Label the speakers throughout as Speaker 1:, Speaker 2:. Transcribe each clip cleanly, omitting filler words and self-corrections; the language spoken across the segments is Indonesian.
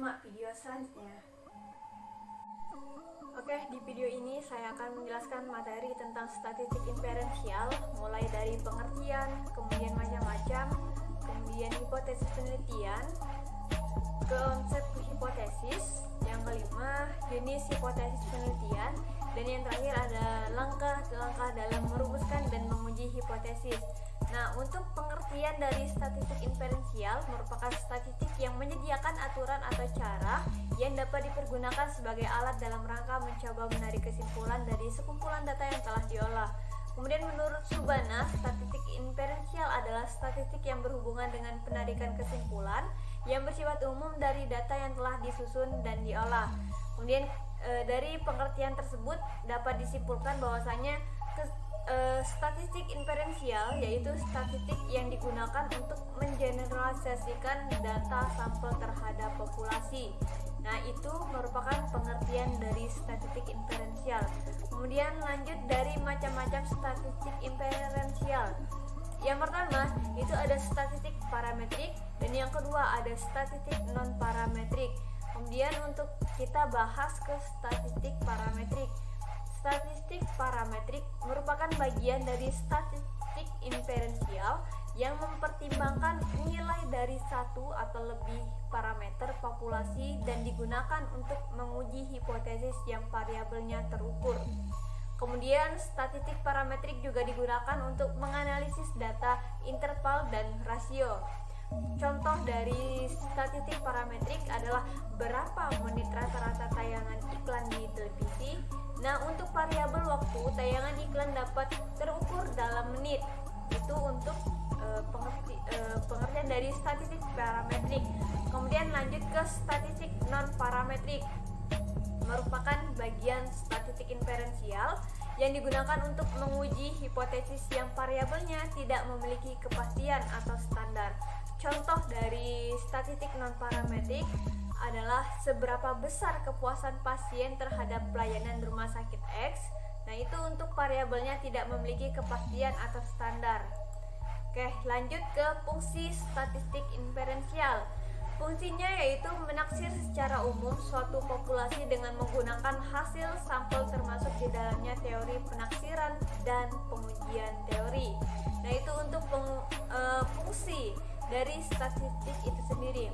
Speaker 1: simak video selanjutnya. Oke, di video ini saya akan menjelaskan materi tentang statistik inferensial, mulai dari pengertian, kemudian macam-macam, kemudian hipotesis penelitian, konsep hipotesis, yang kelima jenis hipotesis penelitian, dan yang terakhir ada langkah-langkah dalam merumuskan dan menguji hipotesis. Nah, untuk pengertian dari statistik inferensial merupakan statistik yang menyediakan aturan atau cara yang dapat dipergunakan sebagai alat dalam rangka mencoba menarik kesimpulan dari sekumpulan data yang telah diolah. Kemudian menurut Subana, statistik inferensial adalah statistik yang berhubungan dengan penarikan kesimpulan yang bersifat umum dari data yang telah disusun dan diolah. Kemudian dari pengertian tersebut dapat disimpulkan bahwasanya statistik inferensial yaitu statistik yang digunakan untuk mengeneralisasikan data sampel terhadap populasi. Nah, itu merupakan pengertian dari statistik inferensial. Kemudian lanjut dari macam-macam statistik inferensial. Yang pertama itu ada statistik parametrik, dan yang kedua ada statistik non parametrik. Kemudian untuk kita bahas ke statistik parametrik. Statistik parametrik merupakan bagian dari statistik inferensial yang mempertimbangkan nilai dari satu atau lebih parameter populasi dan digunakan untuk menguji hipotesis yang variabelnya terukur. Kemudian statistik parametrik juga digunakan untuk menganalisis data interval dan rasio. Contoh dari statistik parametrik adalah berapa menit rata-rata tayangan iklan di televisi. Nah, untuk variabel waktu tayangan iklan dapat terukur dalam menit. Itu untuk pengertian dari statistik parametrik. Kemudian lanjut ke statistik non parametrik. Merupakan bagian statistik inferensial yang digunakan untuk menguji hipotesis yang variabelnya tidak memiliki kepastian atau standar. Contoh dari statistik non parametrik adalah seberapa besar kepuasan pasien terhadap pelayanan rumah sakit X. Nah, itu untuk variabelnya tidak memiliki kepastian atau standar. Oke, lanjut ke fungsi statistik inferensial. Fungsinya yaitu menaksir secara umum suatu populasi dengan menggunakan hasil sampel termasuk di dalamnya teori penaksiran dan pengujian teori. Nah, itu untuk fungsi dari statistik itu sendiri.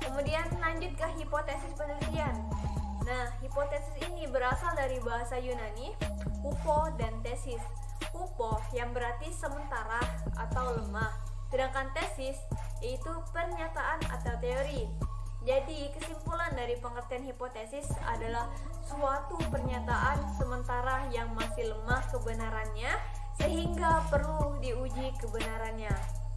Speaker 1: Kemudian lanjut ke hipotesis penelitian. Nah, hipotesis ini berasal dari bahasa Yunani hupo dan tesis. Hupo yang berarti sementara atau lemah, sedangkan tesis yaitu pernyataan atau teori. Jadi, kesimpulan dari pengertian hipotesis adalah suatu pernyataan sementara yang masih lemah kebenarannya sehingga perlu diuji kebenarannya.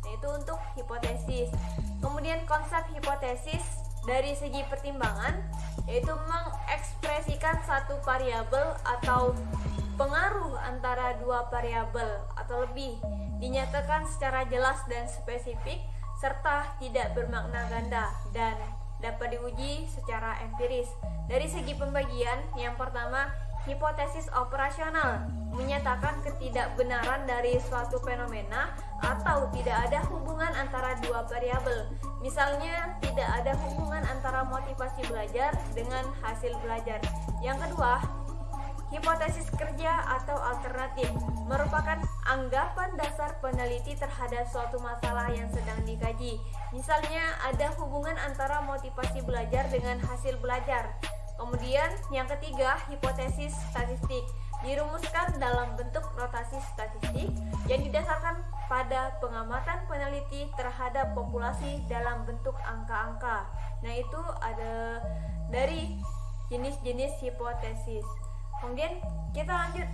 Speaker 1: Itu untuk hipotesis. Kemudian konsep hipotesis dari segi pertimbangan yaitu mengekspresikan satu variabel atau pengaruh antara dua variabel atau lebih, dinyatakan secara jelas dan spesifik serta tidak bermakna ganda dan dapat diuji secara empiris. Dari segi pembagian, yang pertama hipotesis operasional menyatakan ketidakbenaran dari suatu fenomena atau tidak ada hubungan antara dua variabel. Misalnya, tidak ada hubungan antara motivasi belajar dengan hasil belajar. Yang kedua, hipotesis kerja atau alternatif merupakan anggapan dasar peneliti terhadap suatu masalah yang sedang dikaji. Misalnya, ada hubungan antara motivasi belajar dengan hasil belajar. Kemudian yang ketiga, hipotesis statistik dirumuskan dalam bentuk notasi statistik yang didasarkan pada pengamatan peneliti terhadap populasi dalam bentuk angka-angka. Nah, itu ada dari jenis-jenis hipotesis. Kemudian kita lanjut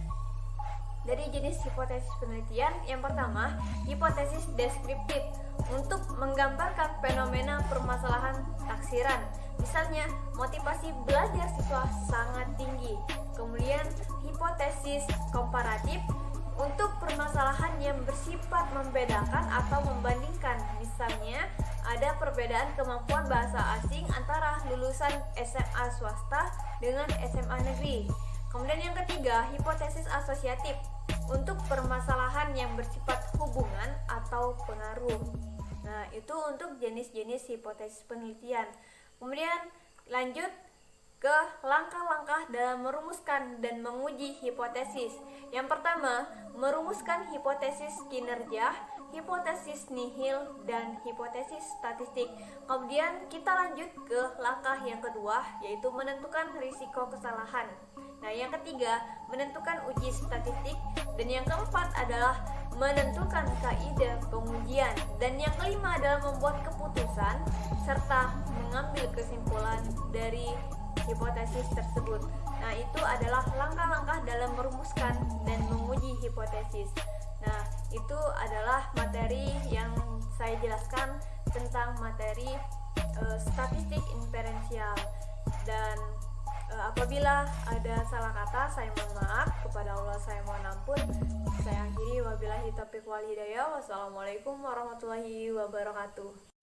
Speaker 1: dari jenis hipotesis penelitian. Yang pertama, hipotesis deskriptif untuk menggambarkan fenomena permasalahan taksiran. Misalnya, motivasi belajar siswa sangat tinggi. Kemudian, hipotesis komparatif untuk permasalahan yang bersifat membedakan atau membandingkan. Misalnya, ada perbedaan kemampuan bahasa asing antara lulusan SMA swasta dengan SMA negeri. Kemudian yang ketiga, hipotesis asosiatif untuk permasalahan yang bersifat hubungan atau pengaruh. Nah, itu untuk jenis-jenis hipotesis penelitian. Kemudian lanjut ke langkah-langkah dalam merumuskan dan menguji hipotesis. Yang pertama, merumuskan hipotesis kinerja, hipotesis nihil, dan hipotesis statistik. Kemudian kita lanjut ke langkah yang kedua, yaitu menentukan risiko kesalahan. Nah, yang ketiga, menentukan uji statistik, dan yang keempat adalah menentukan kaidah pengujian, dan yang kelima adalah membuat keputusan serta mengambil kesimpulan dari hipotesis tersebut. Nah, itu adalah langkah-langkah dalam merumuskan dan menguji hipotesis. Nah, itu adalah materi yang saya jelaskan tentang materi statistik inferensial. Dan apabila ada salah kata, saya mohon maaf. Kepada Allah saya mohon ampun. Saya akhiri, wabillahi taufiq wal hidayah. Wassalamualaikum warahmatullahi wabarakatuh.